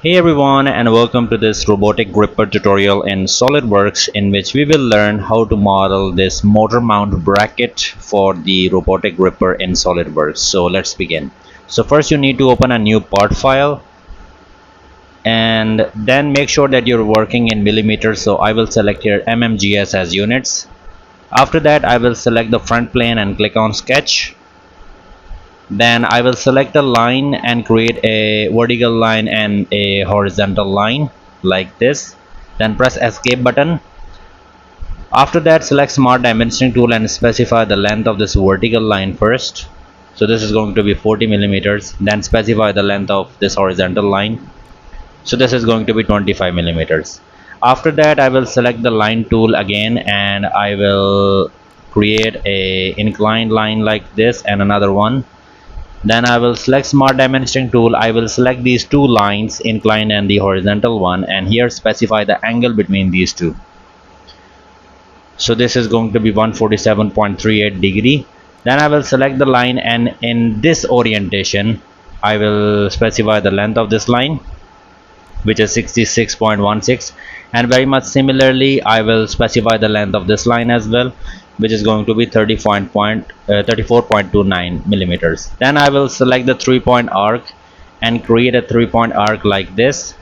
Hey everyone, and welcome to this robotic gripper tutorial in SOLIDWORKS, in which we will learn how to model this motor mount bracket for the robotic gripper in SOLIDWORKS. So let's begin. So first you need to open a new part file and then make sure that you're working in millimeters. So I will select here mmgs as units. After that I will select the front plane and click on sketch. Then I will select a line and create a vertical line and a horizontal line like this. Then press escape button. After that select smart dimensioning tool and specify the length of this vertical line first. So this is going to be 40 millimeters. Then specify the length of this horizontal line. So this is going to be 25 millimeters. After that I will select the line tool again and I will create a inclined line like this and another one. Then I will select smart dimensioning tool. I will select these two lines, inclined and the horizontal one, and here specify the angle between these two. So this is going to be 147.38 degree. Then I will select the line, and in this orientation I will specify the length of this line, which is 66.16, and very much similarly I will specify the length of this line as well, which is going to be 34.29 millimeters. Then I will select the 3-point arc and create a 3-point arc like this.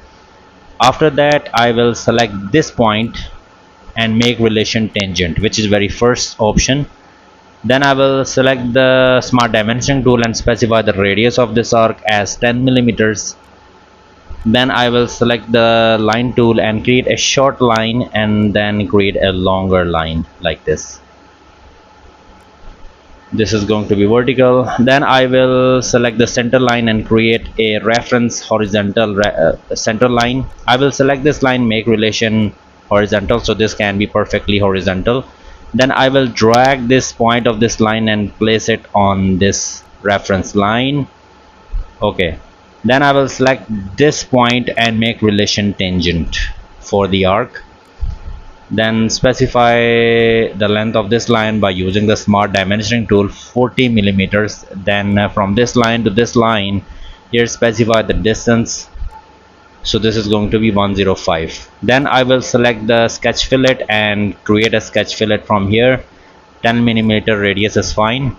After that I will select this point and make relation tangent, which is very first option. Then I will select the smart dimensioning tool and specify the radius of this arc as 10 millimeters. Then I will select the line tool and create a short line and then create a longer line like this. This is going to be vertical. Then I will select the center line and create a reference horizontal center line. I will select this line, make relation horizontal, so this can be perfectly horizontal. Then I will drag this point of this line and place it on this reference line. Okay, then I will select this point and make relation tangent for the arc. Then specify the length of this line by using the smart dimensioning tool, 40 millimeters. Then from this line to this line, here specify the distance, so this is going to be 105. Then I will select the sketch fillet and create a sketch fillet from here. 10 millimeter radius is fine.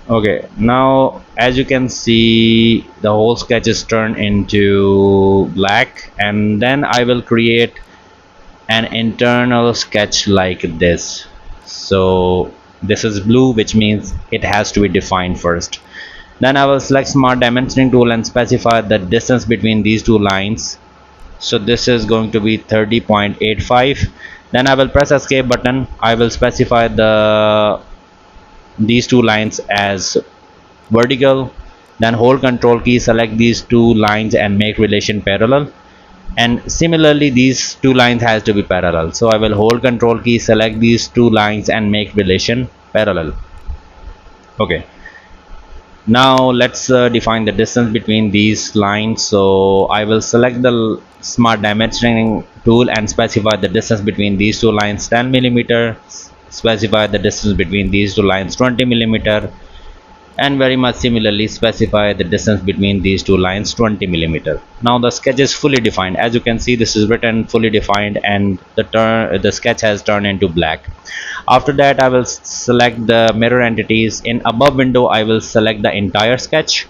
Okay, now as you can see the whole sketch is turned into black, and then I will create an internal sketch like this. So this is blue, which means it has to be defined first. Then I will select smart dimensioning tool and specify the distance between these two lines. So this is going to be 30.85. Then I will press escape button. I will specify these two lines as vertical. Then hold control key, select these two lines and make relation parallel. And similarly these two lines has to be parallel, so I will hold control key, select these two lines and make relation parallel. Okay, now let's define the distance between these lines. So I will select the smart dimensioning tool and specify the distance between these two lines 10 millimeter, specify the distance between these two lines 20 millimeter, and very much similarly specify the distance between these two lines 20 millimeter. Now the sketch is fully defined. As you can see, this is written fully defined and the sketch has turned into black. After that I will select the mirror entities. In above window I will select the entire sketch,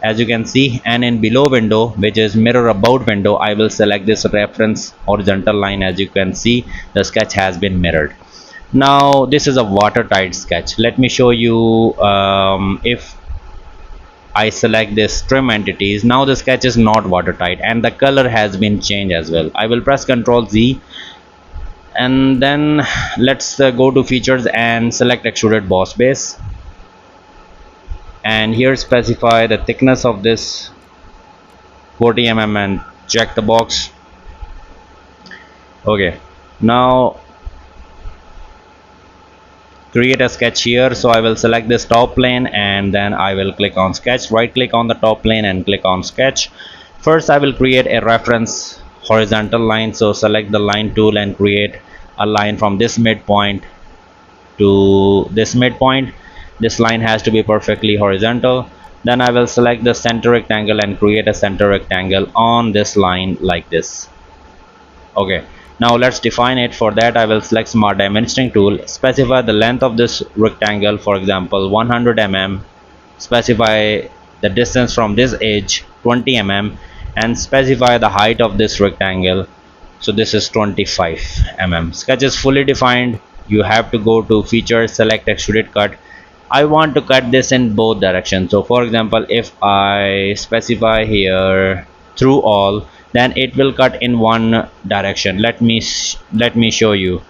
as you can see, and in below window, which is mirror about window, I will select this reference horizontal line. As you can see, the sketch has been mirrored. Now this is a watertight sketch. Let me show you. If I select this trim entities, now the sketch is not watertight and the color has been changed as well. I will press Ctrl Z and then let's go to features and select Extrude Boss base, and here specify the thickness of this 40 mm and check the box. Okay, now create a sketch here. So I will select this top plane and then I will click on sketch, right click on the top plane and click on sketch. First I will create a reference horizontal line, so select the line tool and create a line from this midpoint to this midpoint. This line has to be perfectly horizontal. Then I will select the center rectangle and create a center rectangle on this line like this. Okay, now let's define it. For that I will select smart dimensioning tool, specify the length of this rectangle, for example 100 mm, specify the distance from this edge 20 mm, and specify the height of this rectangle. So this is 25 mm. Sketch is fully defined. You have to go to features, select extruded cut. I want to cut this in both directions. So for example, if I specify here through all, then it will cut in one direction. Let me show you.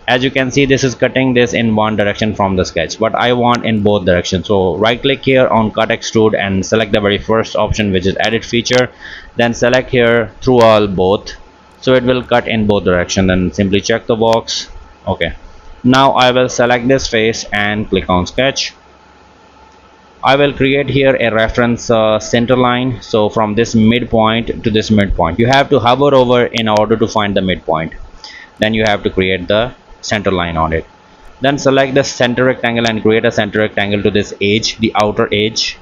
As you can see, this is cutting this in one direction from the sketch, but I want in both directions. So right click here on cut extrude and select the very first option, which is edit feature. Then select here through all both, so it will cut in both directions. Then simply check the box. Okay, now I will select this face and click on sketch. I will create here a reference center line. So from this midpoint to this midpoint, you have to hover over in order to find the midpoint. Then you have to create the center line on it. Then select the center rectangle and create a center rectangle to this edge, the outer edge.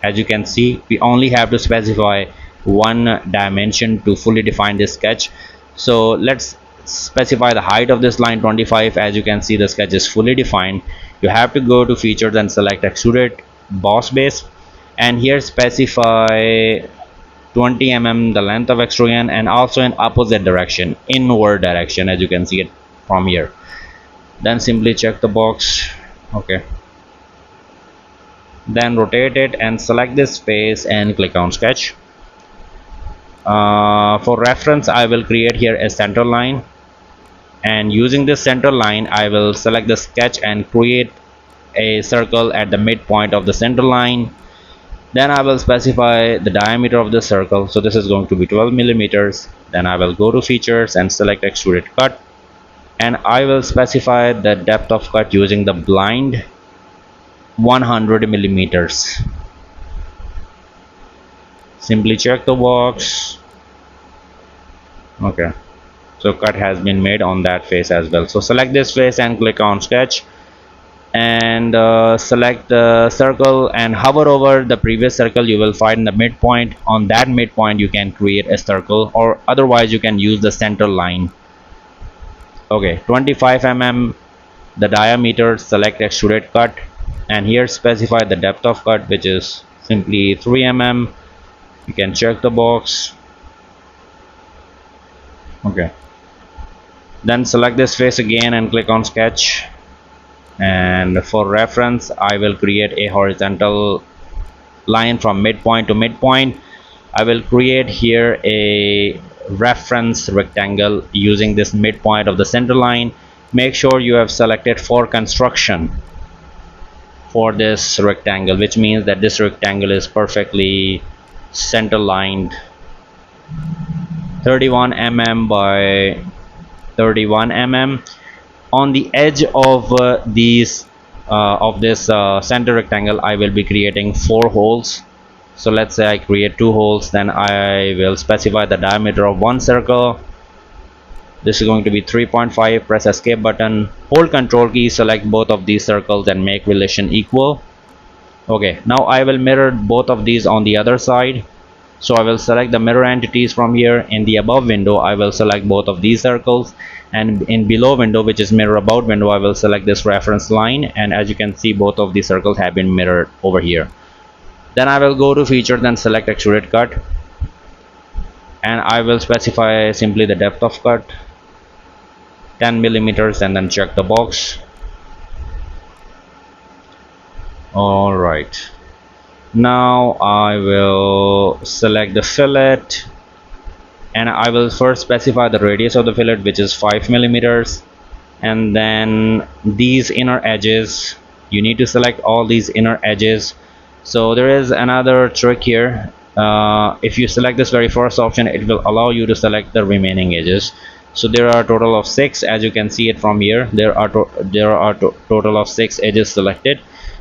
As you can see, we only have to specify one dimension to fully define this sketch. So let's specify the height of this line 25. As you can see, the sketch is fully defined. You have to go to features and select Extrude Boss base, and here specify 20 mm the length of extrusion, and also in opposite direction, inward direction, as you can see it from here. Then simply check the box. Okay, then rotate it and select this face and click on sketch. For reference, I will create here a center line, and using this center line I will select the sketch and create a circle at the midpoint of the center line. Then I will specify the diameter of the circle. So this is going to be 12 millimeters. Then I will go to features and select extruded cut, and I will specify the depth of cut using the blind 100 millimeters. Simply check the box. Okay, so cut has been made on that face as well. So select this face and click on sketch, and select the circle and hover over the previous circle. You will find the midpoint. On that midpoint you can create a circle, or otherwise you can use the center line. Okay, 25 mm the diameter. Select extruded cut, and here specify the depth of cut, which is simply 3 mm. You can check the box. Okay, then select this face again and click on sketch, and for reference I will create a horizontal line from midpoint to midpoint. I will create here a reference rectangle using this midpoint of the center line. Make sure you have selected for construction for this rectangle, which means that this rectangle is perfectly center lined, 31 mm by 31 mm. On the edge of this center rectangle I will be creating 4 holes. So let's say I create 2 holes. Then I will specify the diameter of one circle. This is going to be 3.5. Press escape button, hold control key, select both of these circles and make relation equal. Okay, now I will mirror both of these on the other side. So I will select the mirror entities from here. In the above window I will select both of these circles, and in below window, which is mirror about window, I will select this reference line, and as you can see both of these circles have been mirrored over here. Then I will go to features and select extruded cut, and I will specify simply the depth of cut 10 millimeters, and then check the box. Alright, now I will select the fillet, and I will first specify the radius of the fillet, which is 5 millimeters, and then these inner edges, you need to select all these inner edges. So there is another trick here. If you select this very first option, it will allow you to select the remaining edges. So there are a total of 6, as you can see it from here. There are total of 6 edges selected.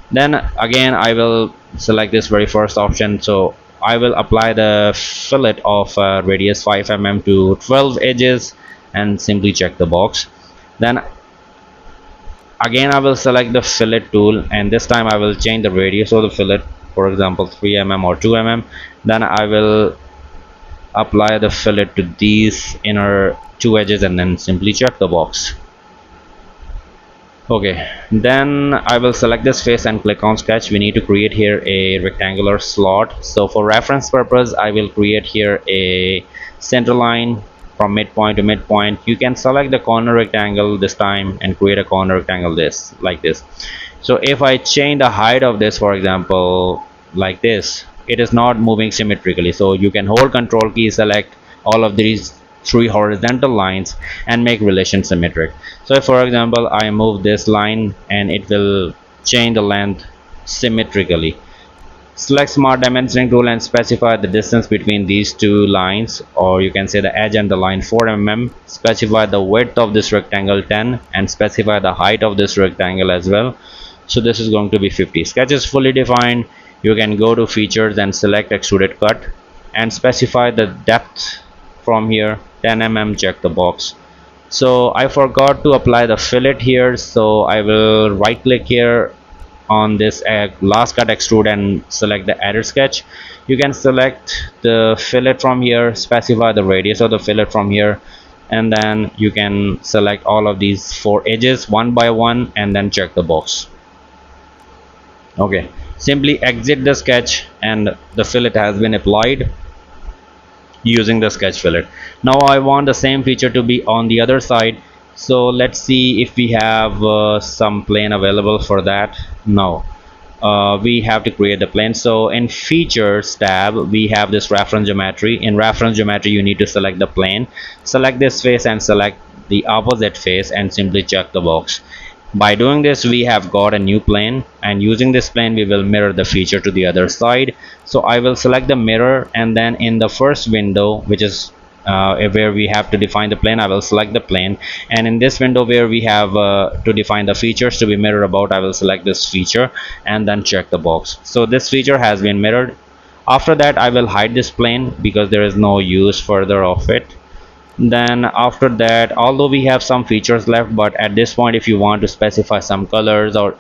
Then again I will select this very first option. So I will apply the fillet of radius 5 mm to 12 edges and simply check the box. Then again I will select the fillet tool, and this time I will change the radius of the fillet for example 3 mm or 2 mm. Then I will apply the fillet to these inner two edges and then simply check the box. Okay, then I will select this face and click on sketch. We need to create here a rectangular slot. So for reference purpose, I will create here a center line from midpoint to midpoint. You can select the corner rectangle this time and create a corner rectangle this like this. So if I change the height of this, for example like this, it is not moving symmetrically. So you can hold control key, select all of these three horizontal lines and make relation symmetric. So if for example I move this line, and it will change the length symmetrically. Select smart dimensioning tool and specify the distance between these two lines, or you can say the edge and the line 4 mm. Specify the width of this rectangle 10 and specify the height of this rectangle as well. So this is going to be 50. Sketch is fully defined. You can go to features and select extruded cut and specify the depth from here 10 mm. Check the box. So I forgot to apply the fillet here, so I will right click here on this last cut extrude and select the edit sketch. You can select the fillet from here, specify the radius of the fillet from here, and then you can select all of these four edges one by one and then check the box. Okay, simply exit the sketch and the fillet has been applied using the sketch fillet. Now I want the same feature to be on the other side, so let's see if we have some plane available for that. No, we have to create the plane. So in features tab we have this reference geometry. In reference geometry you need to select the plane, select this face and select the opposite face and simply check the box. By doing this we have got a new plane, and using this plane we will mirror the feature to the other side. So I will select the mirror, and then in the first window, which is where we have to define the plane, I will select the plane, and in this window where we have to define the features to be mirrored about, I will select this feature and then check the box. So this feature has been mirrored. After that I will hide this plane because there is no use further of it. Then after that, although we have some features left, but at this point if you want to specify some colors or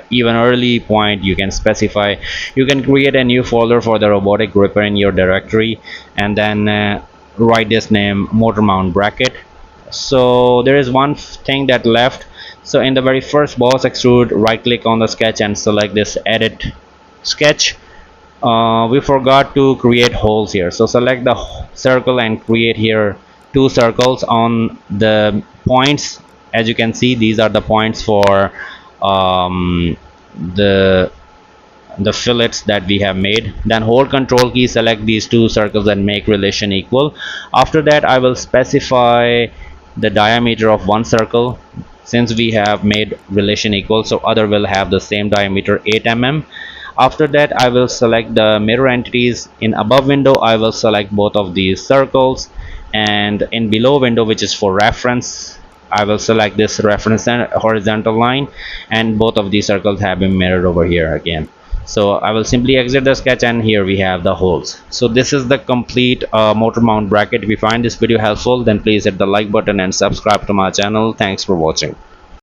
even early point, you can specify, you can create a new folder for the robotic gripper in your directory and then write this name motor mount bracket. So there is one thing that left. So in the very first boss extrude, right click on the sketch and select this edit sketch. We forgot to create holes here, so select the circle and create here two circles on the points. As you can see, these are the points for the fillets that we have made. Then hold control key, select these two circles and make relation equal. After that I will specify the diameter of one circle. Since we have made relation equal, so other will have the same diameter 8 mm. After that I will select the mirror entities. In above window I will select both of these circles, and in below window, which is for reference, I will select this reference horizontal line, and both of these circles have been mirrored over here again. So I will simply exit the sketch, and here we have the holes. So this is the complete motor mount bracket. If you find this video helpful, then please hit the like button and subscribe to my channel. Thanks for watching.